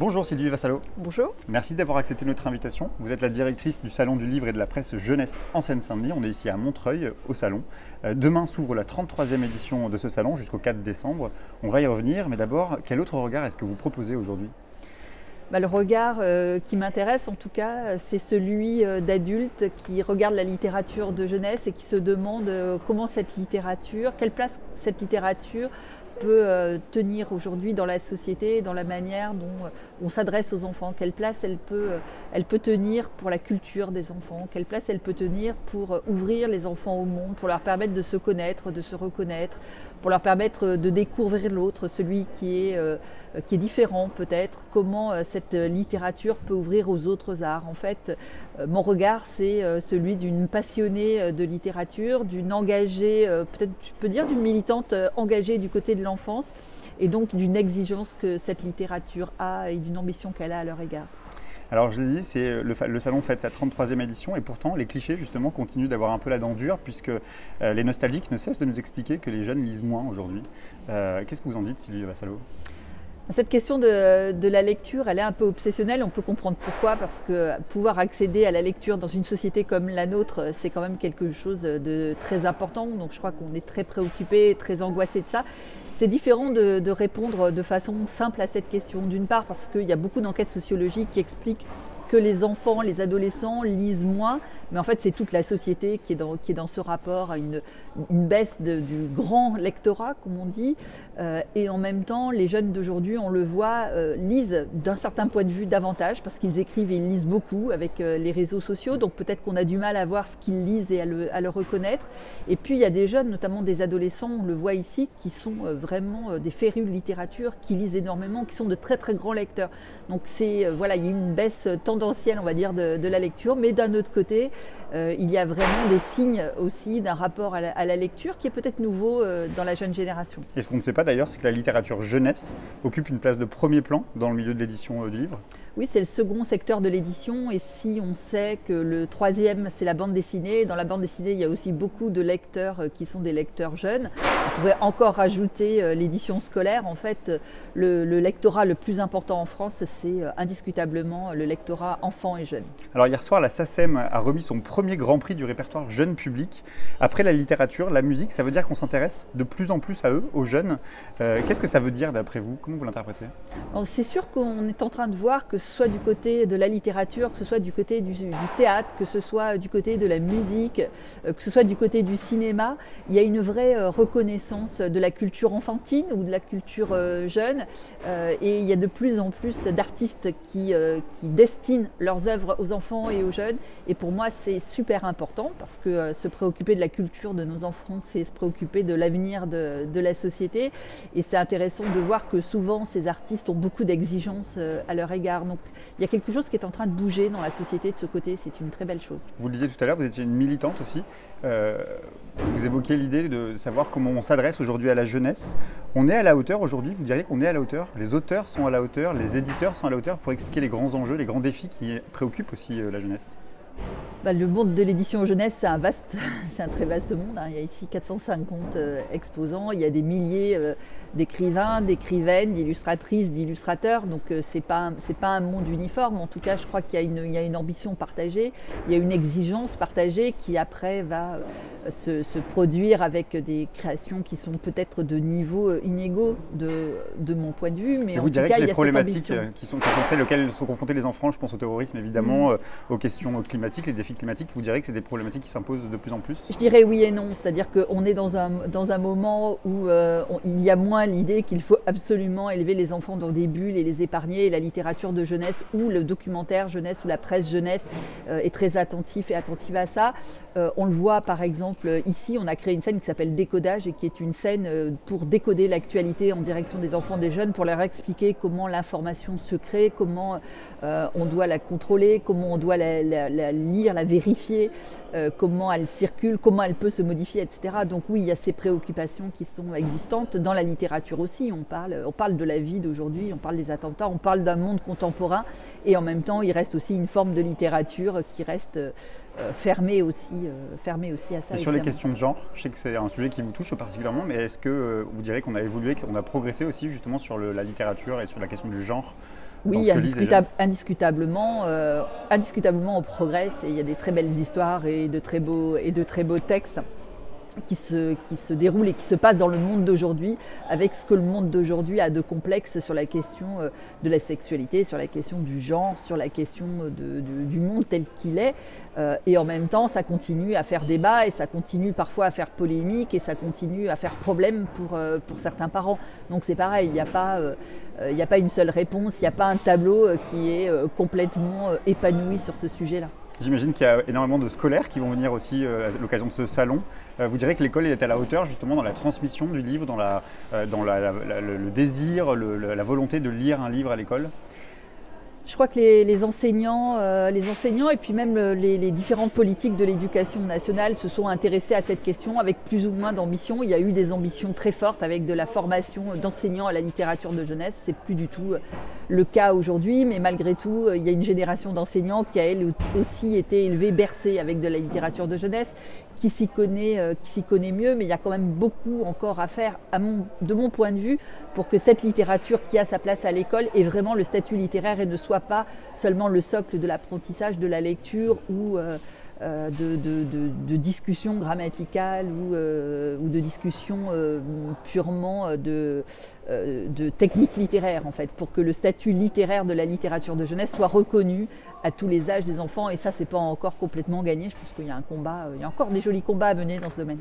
Bonjour Sylvie Vassalo. Bonjour. Merci d'avoir accepté notre invitation. Vous êtes la directrice du Salon du Livre et de la Presse Jeunesse en Seine-Saint-Denis. On est ici à Montreuil, au Salon. Demain s'ouvre la 33e édition de ce salon jusqu'au 4 décembre. On va y revenir, mais d'abord, quel autre regard est-ce que vous proposez aujourd'hui ? Le regard qui m'intéresse en tout cas, c'est celui d'adultes qui regardent la littérature de jeunesse et qui se demandent comment cette littérature, quelle place cette littérature peut tenir aujourd'hui dans la société, dans la manière dont on s'adresse aux enfants, quelle place elle peut tenir pour la culture des enfants, quelle place elle peut tenir pour ouvrir les enfants au monde, pour leur permettre de se connaître, de se reconnaître, pour leur permettre de découvrir l'autre, celui qui est différent peut-être, comment cette littérature peut ouvrir aux autres arts. En fait, mon regard, c'est celui d'une passionnée de littérature, d'une engagée, peut-être je peux dire d'une militante engagée du côté de l'enfance, et donc d'une exigence que cette littérature a et d'une ambition qu'elle a à leur égard. Alors je l'ai dit, c'est le salon fête sa 33e édition et pourtant les clichés justement continuent d'avoir un peu la dent dure puisque les nostalgiques ne cessent de nous expliquer que les jeunes lisent moins aujourd'hui. Qu'est-ce que vous en dites Sylvie Vassalo ? Cette question de la lecture, elle est un peu obsessionnelle, on peut comprendre pourquoi, parce que pouvoir accéder à la lecture dans une société comme la nôtre, c'est quand même quelque chose de très important, donc je crois qu'on est très préoccupé, très angoissé de ça. C'est différent de répondre de façon simple à cette question, d'une part parce qu'il y a beaucoup d'enquêtes sociologiques qui expliquent que les enfants, les adolescents lisent moins, mais en fait c'est toute la société qui est dans ce rapport à une baisse du grand lectorat, comme on dit, et en même temps les jeunes d'aujourd'hui, on le voit, lisent d'un certain point de vue davantage, parce qu'ils écrivent et ils lisent beaucoup avec les réseaux sociaux, donc peut-être qu'on a du mal à voir ce qu'ils lisent et à le reconnaître. Et puis il y a des jeunes, notamment des adolescents, on le voit ici, qui sont vraiment des férus de littérature, qui lisent énormément, qui sont de très très grands lecteurs. Donc voilà, il y a une baisse tendancielle, on va dire, de la lecture, mais d'un autre côté, il y a vraiment des signes aussi d'un rapport à la lecture qui est peut-être nouveau dans la jeune génération. Et ce qu'on ne sait pas d'ailleurs, c'est que la littérature jeunesse occupe une place de premier plan dans le milieu de l'édition du livre. Oui, c'est le second secteur de l'édition, et si on sait que le troisième, c'est la bande dessinée, dans la bande dessinée, il y a aussi beaucoup de lecteurs qui sont des lecteurs jeunes. On pourrait encore rajouter l'édition scolaire. En fait, le lectorat le plus important en France, c'est indiscutablement le lectorat enfant et jeune. Alors hier soir, la SACEM a remis son premier grand prix du répertoire jeune public. Après la littérature, la musique, ça veut dire qu'on s'intéresse de plus en plus à eux, aux jeunes. Qu'est-ce que ça veut dire d'après vous ? Comment vous l'interprétez ? C'est sûr qu'on est en train de voir que ce soit du côté de la littérature, que ce soit du côté du théâtre, que ce soit du côté de la musique, que ce soit du côté du cinéma, il y a une vraie reconnaissance de la culture enfantine ou de la culture jeune, et il y a de plus en plus d'artistes qui destinent leurs œuvres aux enfants et aux jeunes, et pour moi c'est super important parce que se préoccuper de la culture de nos enfants, c'est se préoccuper de l'avenir de la société, et c'est intéressant de voir que souvent ces artistes ont beaucoup d'exigences à leur égard. Donc il y a quelque chose qui est en train de bouger dans la société de ce côté, c'est une très belle chose. Vous le disiez tout à l'heure, vous étiez une militante aussi. Vous évoquiez l'idée de savoir comment on s'adresse aujourd'hui à la jeunesse. On est à la hauteur aujourd'hui, vous diriez qu'on est à la hauteur ? Les auteurs sont à la hauteur, les éditeurs sont à la hauteur pour expliquer les grands enjeux, les grands défis qui préoccupent aussi la jeunesse ? Le monde de l'édition jeunesse, c'est un très vaste monde. Il y a ici 450 exposants, il y a des milliers d'écrivains, d'écrivaines, d'illustratrices, d'illustrateurs. Donc c'est pas un monde uniforme. En tout cas, je crois qu'il y a une ambition partagée, il y a une exigence partagée qui après va se produire avec des créations qui sont peut-être de niveaux inégaux de mon point de vue. Mais en tout cas, il y a cette ambition. Vous diriez que les problématiques qui sont celles auxquelles sont confrontés les enfants, je pense au terrorisme évidemment, aux questions climatiques, les défis climatiques, vous diriez que c'est des problématiques qui s'imposent de plus en plus ? Je dirais oui et non, c'est-à-dire qu'on est dans un moment où il y a moins l'idée qu'il faut absolument élever les enfants dans des bulles et les épargner, et la littérature de jeunesse ou le documentaire jeunesse ou la presse jeunesse est très attentive à ça. On le voit par exemple ici, on a créé une scène qui s'appelle Décodage et qui est une scène pour décoder l'actualité en direction des enfants, des jeunes, pour leur expliquer comment l'information se crée, comment on doit la contrôler, comment on doit la lire, la vérifier, comment elle circule, comment elle peut se modifier, etc. Donc oui, il y a ces préoccupations qui sont existantes dans la littérature aussi. On parle de la vie d'aujourd'hui, on parle des attentats, on parle d'un monde contemporain, et en même temps, il reste aussi une forme de littérature qui reste fermée aussi à ça. Et sur les questions de genre, je sais que c'est un sujet qui vous touche particulièrement, mais est-ce que vous direz qu'on a évolué, qu'on a progressé aussi justement sur la littérature et sur la question du genre Oui, indiscutablement, on progresse et il y a des très belles histoires et de très beaux textes qui se déroulent et qui se passent dans le monde d'aujourd'hui, avec ce que le monde d'aujourd'hui a de complexe sur la question de la sexualité, sur la question du genre, sur la question du monde tel qu'il est. Et en même temps, ça continue à faire débat et ça continue parfois à faire polémique et ça continue à faire problème pour certains parents. Donc c'est pareil, il n'y a pas une seule réponse, il n'y a pas un tableau qui est complètement épanoui sur ce sujet-là. J'imagine qu'il y a énormément de scolaires qui vont venir aussi à l'occasion de ce salon. Vous direz que l'école est à la hauteur justement dans la transmission du livre, dans le désir, la volonté de lire un livre à l'école? Je crois que les enseignants et puis même les différentes politiques de l'éducation nationale se sont intéressés à cette question avec plus ou moins d'ambition. Il y a eu des ambitions très fortes avec de la formation d'enseignants à la littérature de jeunesse. C'est plus du tout le cas aujourd'hui, mais malgré tout, il y a une génération d'enseignants qui a elle aussi été élevée, bercée avec de la littérature de jeunesse, qui s'y connaît mieux, mais il y a quand même beaucoup encore à faire, de mon point de vue, pour que cette littérature qui a sa place à l'école ait vraiment le statut littéraire et ne soit pas seulement le socle de l'apprentissage, de la lecture ou de discussions grammaticales ou de discussions purement de techniques littéraires en fait, pour que le statut littéraire de la littérature de jeunesse soit reconnu à tous les âges des enfants, et ça c'est pas encore complètement gagné. Je pense qu'il y a il y a encore des jolis combats à mener dans ce domaine.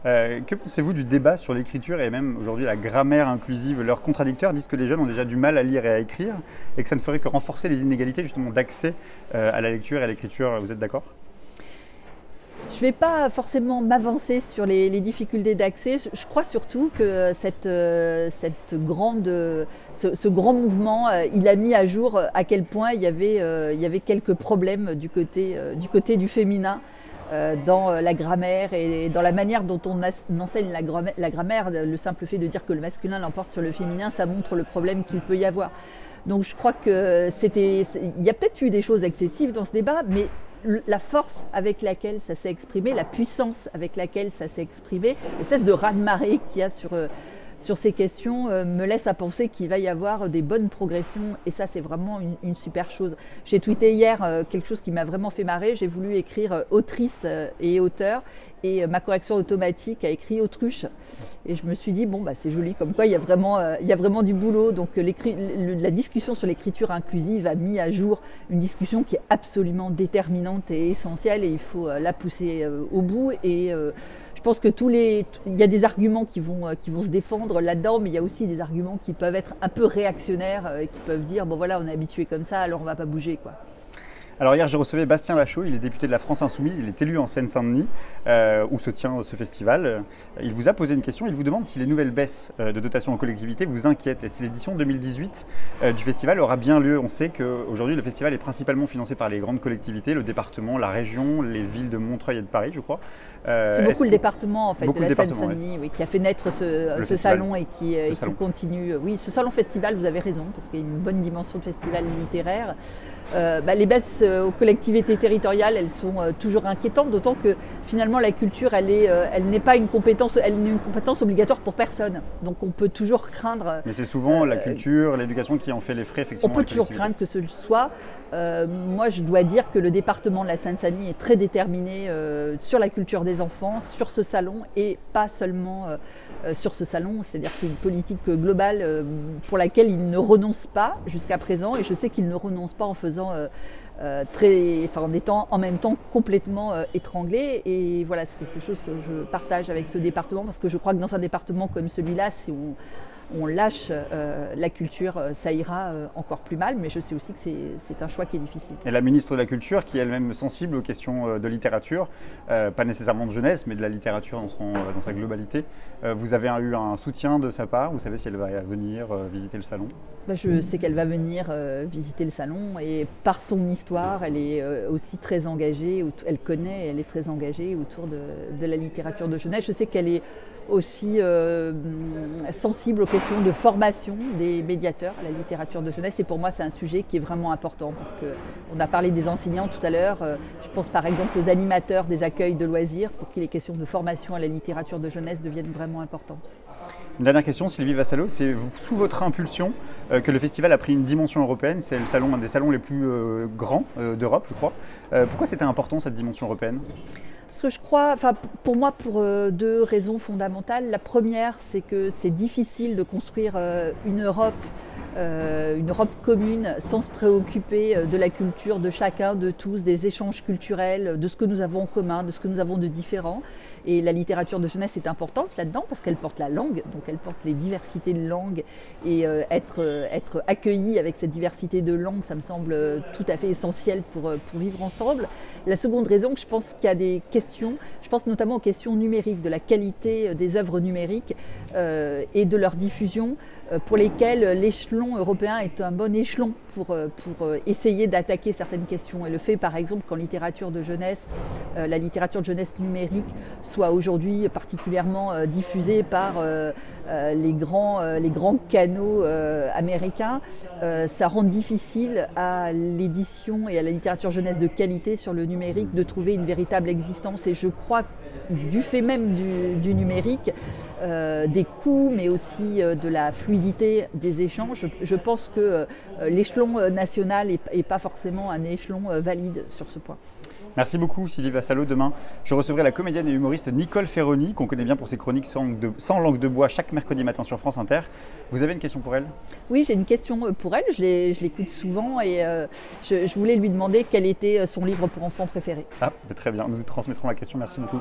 Que pensez-vous du débat sur l'écriture et même aujourd'hui la grammaire inclusive? Leurs contradicteurs disent que les jeunes ont déjà du mal à lire et à écrire et que ça ne ferait que renforcer les inégalités justement d'accès à la lecture et à l'écriture. Vous êtes d'accord? Je ne vais pas forcément m'avancer sur les difficultés d'accès. Je crois surtout que ce grand mouvement, il a mis à jour à quel point il y avait quelques problèmes du côté du féminin dans la grammaire et dans la manière dont on enseigne la grammaire. Le simple fait de dire que le masculin l'emporte sur le féminin, ça montre le problème qu'il peut y avoir. Donc je crois que il y a peut-être eu des choses excessives dans ce débat, mais la force avec laquelle ça s'est exprimé, la puissance avec laquelle ça s'est exprimé, l'espèce de raz-de-marée qu'il y a sur ces questions me laisse à penser qu'il va y avoir des bonnes progressions, et ça c'est vraiment une super chose. J'ai tweeté hier quelque chose qui m'a vraiment fait marrer. J'ai voulu écrire autrice et auteur, et ma correction automatique a écrit autruche, et je me suis dit bon bah c'est joli, comme quoi il y a vraiment du boulot. Donc la discussion sur l'écriture inclusive a mis à jour une discussion qui est absolument déterminante et essentielle, et il faut la pousser au bout. Et je pense que il y a des arguments qui vont se défendre là-dedans, mais il y a aussi des arguments qui peuvent être un peu réactionnaires et qui peuvent dire bon voilà, on est habitué comme ça, alors on va pas bouger quoi. Alors hier, je recevais Bastien Lachaud, il est député de la France Insoumise, il est élu en Seine-Saint-Denis, où se tient ce festival. Il vous a posé une question, il vous demande si les nouvelles baisses de dotation aux collectivités vous inquiètent et si l'édition 2018 du festival aura bien lieu. On sait qu'aujourd'hui, le festival est principalement financé par les grandes collectivités, le département, la région, les villes de Montreuil et de Paris, je crois. C'est beaucoup le département en fait, de la Seine-Saint-Denis, oui, qui a fait naître ce salon et qui continue. Oui, ce salon festival, vous avez raison, parce qu'il y a une bonne dimension de festival littéraire. Les baisses aux collectivités territoriales, elles sont toujours inquiétantes, d'autant que finalement la culture, elle n'est pas une compétence obligatoire pour personne. Donc on peut toujours craindre. Mais c'est souvent la culture, l'éducation qui en fait les frais, effectivement. On peut toujours craindre que ce soit. Moi, je dois dire que le département de la Seine-Saint-Denis est très déterminé sur la culture des enfants, sur ce salon, et pas seulement sur ce salon. C'est-à-dire qu'il y a une politique globale pour laquelle il ne renonce pas jusqu'à présent, et je sais qu'il ne renonce pas en faisant en étant en même temps complètement étranglé. Et voilà, c'est quelque chose que je partage avec ce département, parce que je crois que dans un département comme celui-là, si on lâche la culture, ça ira encore plus mal, mais je sais aussi que c'est un choix qui est difficile. Et la ministre de la Culture, qui est elle-même sensible aux questions de littérature, pas nécessairement de jeunesse, mais de la littérature dans sa globalité, vous avez eu un soutien de sa part? Vous savez si elle va venir visiter le salon? Je sais qu'elle va venir visiter le salon, et par son histoire, elle est aussi très engagée, elle est très engagée autour de la littérature de jeunesse. Je sais qu'elle est aussi sensible aux questions de formation des médiateurs à la littérature de jeunesse, et pour moi c'est un sujet qui est vraiment important, parce qu'on a parlé des enseignants tout à l'heure, je pense par exemple aux animateurs des accueils de loisirs, pour que les questions de formation à la littérature de jeunesse deviennent vraiment importantes. Une dernière question, Sylvie Vassallo, c'est sous votre impulsion que le festival a pris une dimension européenne. C'est un des salons les plus grands d'Europe, je crois. Pourquoi c'était important cette dimension européenne ? Parce que je crois, pour moi, pour deux raisons fondamentales. La première, c'est que c'est difficile de construire une Europe commune sans se préoccuper de la culture de chacun, de tous, des échanges culturels, de ce que nous avons en commun, de ce que nous avons de différent. Et la littérature de jeunesse est importante là-dedans parce qu'elle porte la langue, donc elle porte les diversités de langues. Et être accueilli avec cette diversité de langues, ça me semble tout à fait essentiel pour vivre ensemble. La seconde raison, je pense qu'il y a des questions, je pense notamment aux questions numériques, de la qualité des œuvres numériques et de leur diffusion, pour lesquelles l'échelon européen est un bon échelon pour essayer d'attaquer certaines questions. Et le fait, par exemple, qu'en littérature de jeunesse, la littérature de jeunesse numérique soit aujourd'hui particulièrement diffusée par les grands canaux américains, ça rend difficile à l'édition et à la littérature jeunesse de qualité sur le numérique de trouver une véritable existence. Et je crois, du fait même du numérique, des coûts, mais aussi de la fluidité des échanges, je pense que l'échelon national n'est pas forcément un échelon valide sur ce point. Merci beaucoup Sylvie Vassallo. Demain, je recevrai la comédienne et humoriste Nicole Ferroni, qu'on connaît bien pour ses chroniques sans langue de bois chaque mercredi matin sur France Inter. Vous avez une question pour elle ? Oui, j'ai une question pour elle. Je l'écoute souvent et je voulais lui demander quel était son livre pour enfants préféré. Ah, très bien. Nous transmettrons la question. Merci beaucoup.